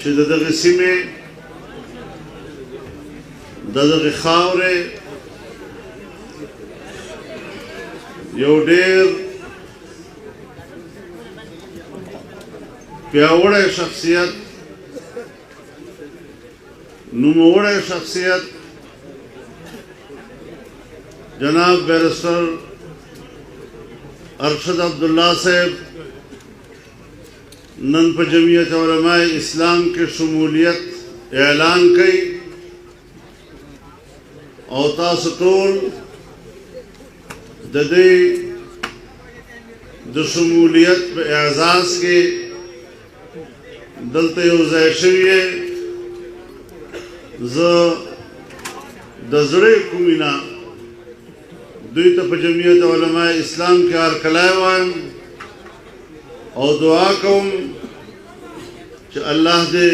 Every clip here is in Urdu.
چې د دغه سیمې د دغه خاورې یو ډېر پیاوړی شخصیت، نوموړی شخصیت جناب بیرسٹر ارشد عبداللہ صاحب نن په جمعیت علماء اسلام کے شمولیت اعلان کئی او تاسو ټول د دې د شمولیت په اعزاز کې دلته یو ځای شوي یې. زه د زړه کومې نه دوی ته په جمعیت علماء اسلام کې هرکلی وایم او دعا کوم چې الله دې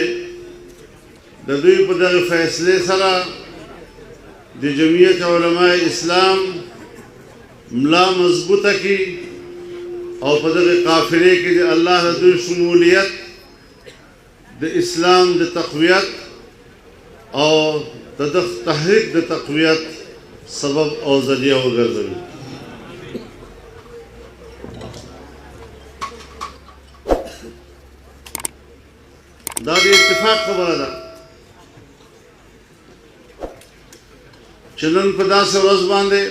د دوی په دغه فیصلې سره د جمعیت علماء اسلام ملا مضبوطه کړي او په دغه قافلې کې د الله د دوی شمولیت د اسلام د تقویت او د تحریک د تقویت سبب او ذریعہ وګرځوي. دا د اتفاق خبره ده چې نن په داسې ورځ باندې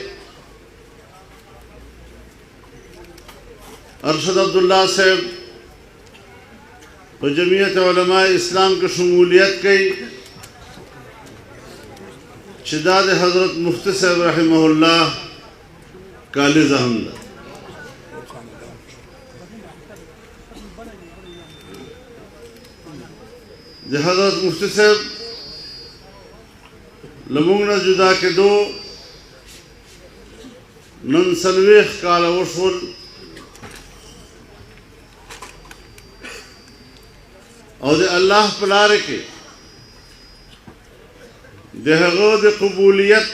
ارشد عبداللہ صاحب په جمعیت علماء اسلام کې شمولیت کوي چې دا د حضرت مفتی صاحب رحمه الله کالیزه هم ده. د حضرت مفتی صاحب له موږ نه جدا کېدو نن 40 کاله وشول او د الله په لاره کې د هغه د قبولیت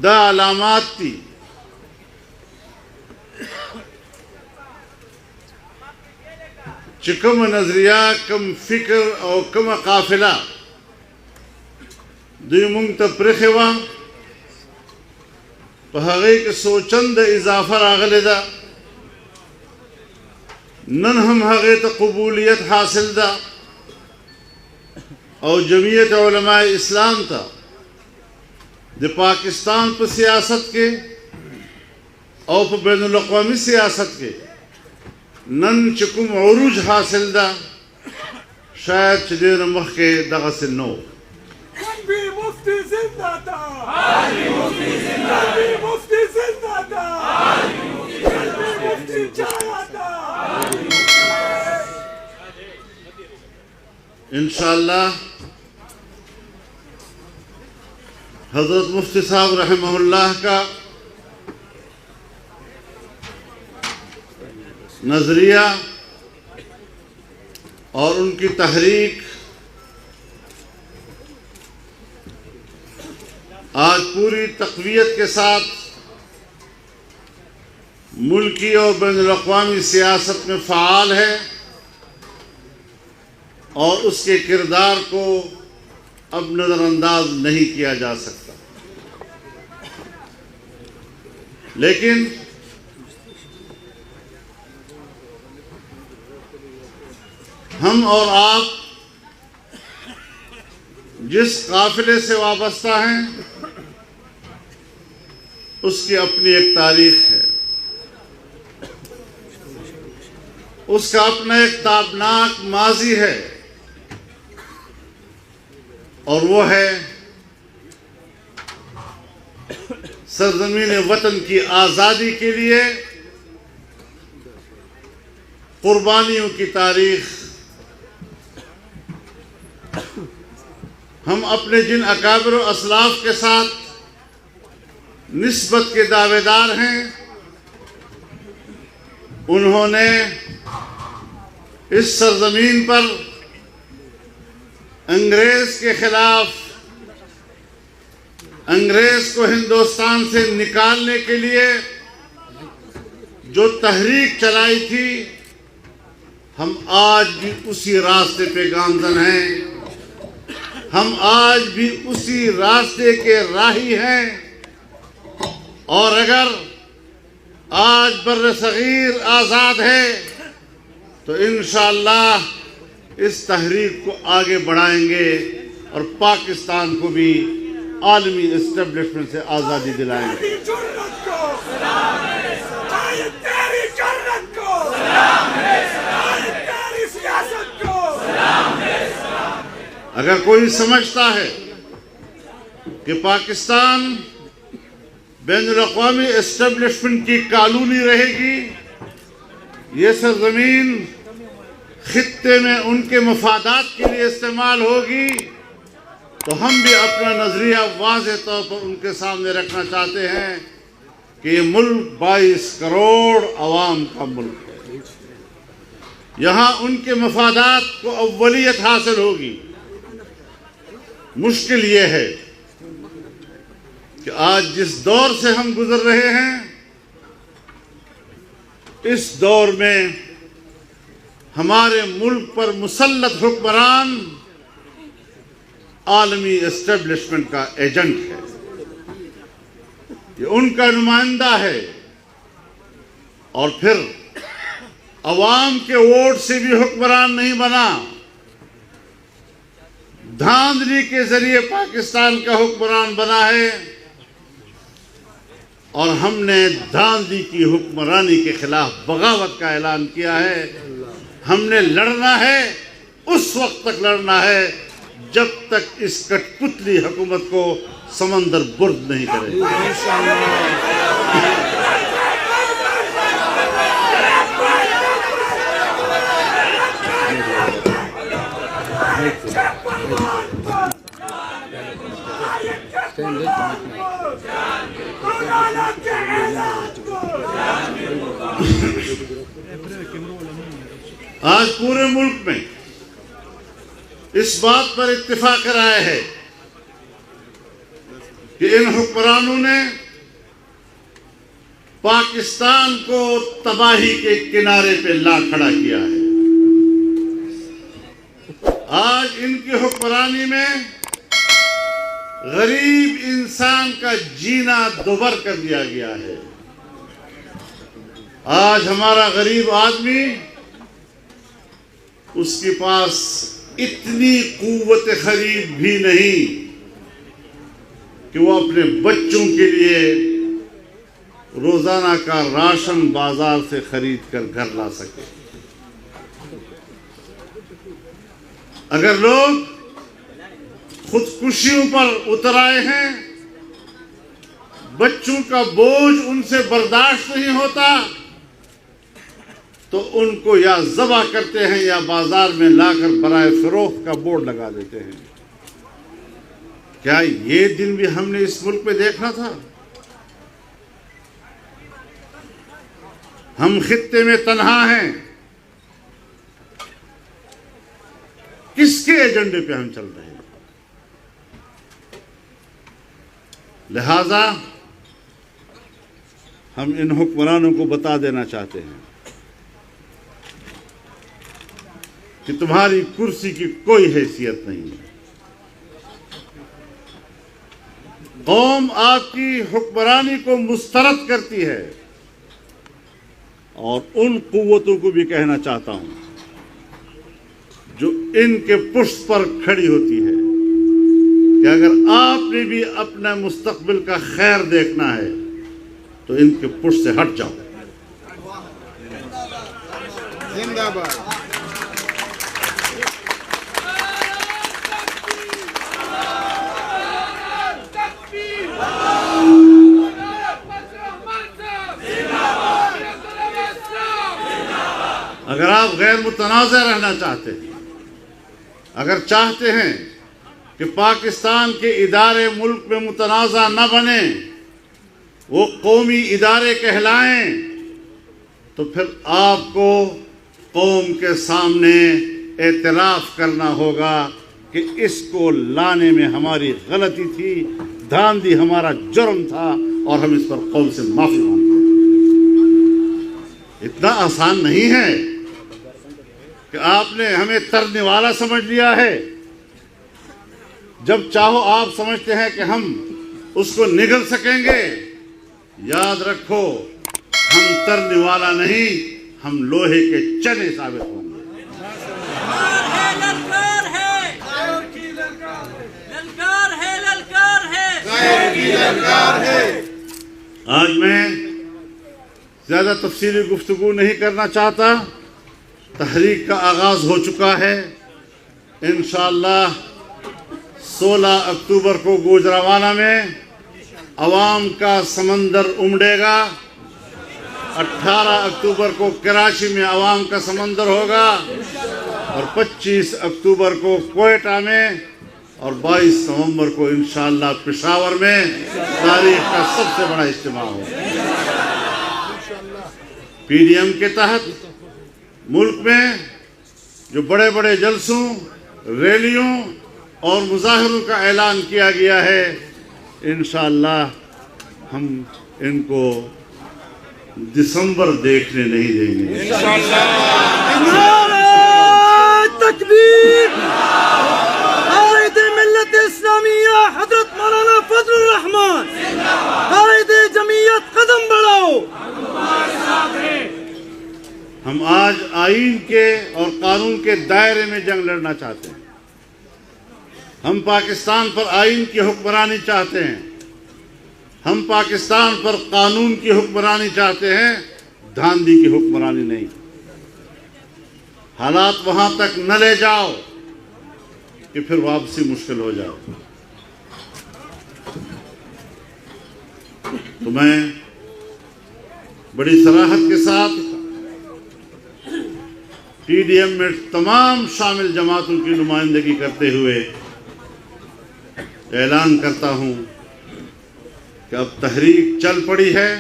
دا علامات دي چې کوم نظریه، کوم فکر او کوم قافله دوی مونږ ته پرېښې وه په هغې کې سوچنده اضافه راغلې ده. نن هم هغې ته قبولیت حاصل ده او جمعیت علماء اسلام تا د پاکستان په سیاست کې او په بین الاقوامی سیاست کې نن چې کوم عروج حاصل ده شاید چې ډېر مخکې دغسې نه و. مفتی زنده باد، مفتی زنده باد، مفتی زنده باد، مفتی جاوید. انشاءاللہ حضرت مفتی صاحب رحمہ اللہ کا نظریہ اور ان کی تحریک آج پوری تقویت کے ساتھ ملکی اور بین الاقوامی سیاست میں فعال ہے اور اس کے کردار کو اب نظر انداز نہیں کیا جا سکتا. لیکن ہم اور آپ جس قافلے سے وابستہ ہیں اس کی اپنی ایک تاریخ ہے، اس کا اپنا ایک تابناک ماضی ہے اور وہ ہے سرزمین وطن کی آزادی کے لیے قربانیوں کی تاریخ. ہم اپنے جن اکابر و اسلاف کے ساتھ نسبت کے دعوے دار ہیں انہوں نے اس سرزمین پر انگریز کے خلاف انگریز کو ہندوستان سے نکالنے کے لیے جو تحریک چلائی تھی ہم آج بھی اسی راستے پہ گامزن ہیں، ہم آج بھی اسی راستے کے راہی ہیں، اور اگر آج بر صغیر آزاد ہے تو انشاءاللہ اس تحریک کو آگے بڑھائیں گے اور پاکستان کو بھی عالمی اسٹیبلشمنٹ سے آزادی دلائیں گے۔ تیری جرت کو سلام ہے، تیری جرت کو سلام ہے، تیری سیاست کو سلام ہے۔ اگر کوئی سمجھتا ہے کہ پاکستان بین الاقوامی اسٹیبلشمنٹ کی کالونی رہے گی، یہ سرزمین خطے میں ان کے مفادات کے لیے استعمال ہوگی، تو ہم بھی اپنا نظریہ واضح طور پر ان کے سامنے رکھنا چاہتے ہیں کہ یہ ملک 22 کروڑ عوام کا ملک ہے، یہاں ان کے مفادات کو اولیت حاصل ہوگی۔ مشکل یہ ہے کہ آج جس دور سے ہم گزر رہے ہیں، اس دور میں ہمارے ملک پر مسلط حکمران عالمی اسٹیبلشمنٹ کا ایجنٹ ہے، یہ ان کا نمائندہ ہے، اور پھر عوام کے ووٹ سے بھی حکمران نہیں بنا، دھاندلی کے ذریعے پاکستان کا حکمران بنا ہے، اور ہم نے دھاندلی کی حکمرانی کے خلاف بغاوت کا اعلان کیا ہے۔ ہم نے لڑنا ہے، اس وقت تک لڑنا ہے جب تک اس کٹ پتلی حکومت کو سمندر برد نہیں کرے۔ آج پورے ملک میں اس بات پر اتفاق رائے ہے کہ ان حکمرانوں نے پاکستان کو تباہی کے کنارے پہ لا کھڑا کیا ہے۔ آج ان کی حکمرانی میں غریب انسان کا جینا دوبر کر دیا گیا ہے۔ آج ہمارا غریب آدمی، اس کے پاس اتنی قوت خرید بھی نہیں کہ وہ اپنے بچوں کے لیے روزانہ کا راشن بازار سے خرید کر گھر لا سکے۔ اگر لوگ خودکشیوں پر اتر آئے ہیں، بچوں کا بوجھ ان سے برداشت نہیں ہوتا، تو ان کو یا ذبح کرتے ہیں یا بازار میں لا کر برائے فروخت کا بورڈ لگا دیتے ہیں۔ کیا یہ دن بھی ہم نے اس ملک میں دیکھنا تھا؟ ہم خطے میں تنہا ہیں، کس کے ایجنڈے پہ ہم چل رہے ہیں؟ لہذا ہم ان حکمرانوں کو بتا دینا چاہتے ہیں کہ تمہاری کرسی کی کوئی حیثیت نہیں ہے۔ قوم آپ کی حکمرانی کو مسترد کرتی ہے، اور ان قوتوں کو بھی کہنا چاہتا ہوں جو ان کے پشت پر کھڑی ہوتی ہے کہ اگر آپ نے بھی اپنا مستقبل کا خیر دیکھنا ہے تو ان کے پشت سے ہٹ جاؤ۔ زندہ باد۔ اگر آپ غیر متنازع رہنا چاہتے ہیں، اگر چاہتے ہیں کہ پاکستان کے ادارے ملک میں متنازع نہ بنے، وہ قومی ادارے کہلائیں، تو پھر آپ کو قوم کے سامنے اعتراف کرنا ہوگا کہ اس کو لانے میں ہماری غلطی تھی، دھاندلی ہمارا جرم تھا، اور ہم اس پر قوم سے معافی مانگتے ہیں۔ اتنا آسان نہیں ہے کہ آپ نے ہمیں ترنے والا سمجھ لیا ہے. جب چاہو آپ سمجھتے ہیں کہ ہم اس کو نگل سکیں گے. یاد رکھو ہم ترنے والا نہیں، ہم لوہے کے چنے ثابت ہوں گے. آج میں زیادہ تفصیلی گفتگو نہیں کرنا چاہتا. تحریک کا آغاز ہو چکا ہے. انشاءاللہ 16 اکتوبر کو گوجرانوالہ میں عوام کا سمندر امڑے گا. 18 اکتوبر کو کراچی میں عوام کا سمندر ہوگا اور 25 اکتوبر کو کوئٹہ میں اور 22 نومبر کو انشاءاللہ پشاور میں تاریخ کا سب سے بڑا اجتماع ہوگا. پی ڈی ایم کے تحت ملک میں جو بڑے بڑے جلسوں، ریلیوں اور مظاہروں کا اعلان کیا گیا ہے، انشاءاللہ ہم ان کو دسمبر دیکھنے نہیں دیں گے. تکبیر! قائد ملت اسلامیہ حضرت مولانا فضل الرحمان، قائد جمعیت قدم بڑھاؤ. ہم آج آئین کے اور قانون کے دائرے میں جنگ لڑنا چاہتے ہیں. ہم پاکستان پر آئین کی حکمرانی چاہتے ہیں. ہم پاکستان پر قانون کی حکمرانی چاہتے ہیں، دھاندلی کی حکمرانی نہیں. حالات وہاں تک نہ لے جاؤ کہ پھر واپسی مشکل ہو جائے. تو میں بڑی صراحت کے ساتھ پی ڈی ایم میں تمام شامل جماعتوں کی نمائندگی کرتے ہوئے اعلان کرتا ہوں کہ اب تحریک چل پڑی ہے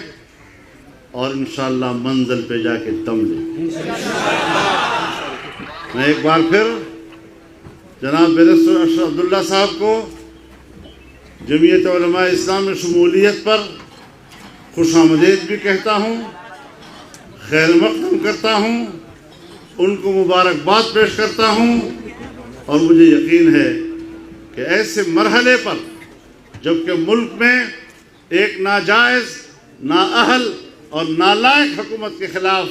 اور انشاءاللہ منزل پہ جا کے دم لے. میں ایک بار پھر جناب بیرسٹر اشرف عبداللہ صاحب کو جمعیت علماء اسلام میں شمولیت پر خوش آمدید بھی کہتا ہوں، خیر مقدم کرتا ہوں، ان کو مبارکباد پیش کرتا ہوں. اور مجھے یقین ہے کہ ایسے مرحلے پر جبکہ ملک میں ایک ناجائز، نااہل اور نالائق حکومت کے خلاف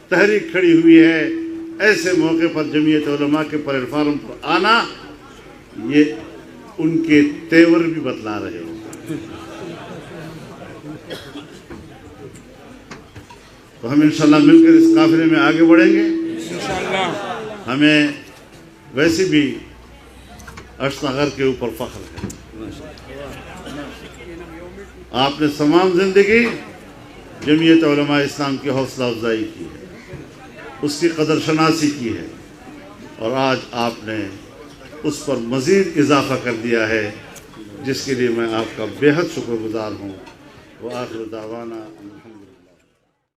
تحریک کھڑی ہوئی ہے، ایسے موقع پر جمعیت علماء کے پلیٹ فارم پر آنا یہ ان کے تیور بھی بتلا رہے ہوں. تو ہم انشاءاللہ مل کر اس قافلے میں آگے بڑھیں گے. ہمیں ویسے بھی اشتغر کے اوپر فخر ہے. آپ نے تمام زندگی جمعیت علماء اسلام کی حوصلہ افزائی کی ہے، اس کی قدر شناسی کی ہے، اور آج آپ نے اس پر مزید اضافہ کر دیا ہے، جس کے لیے میں آپ کا بے حد شکر گزار ہوں. وآخر دعوانا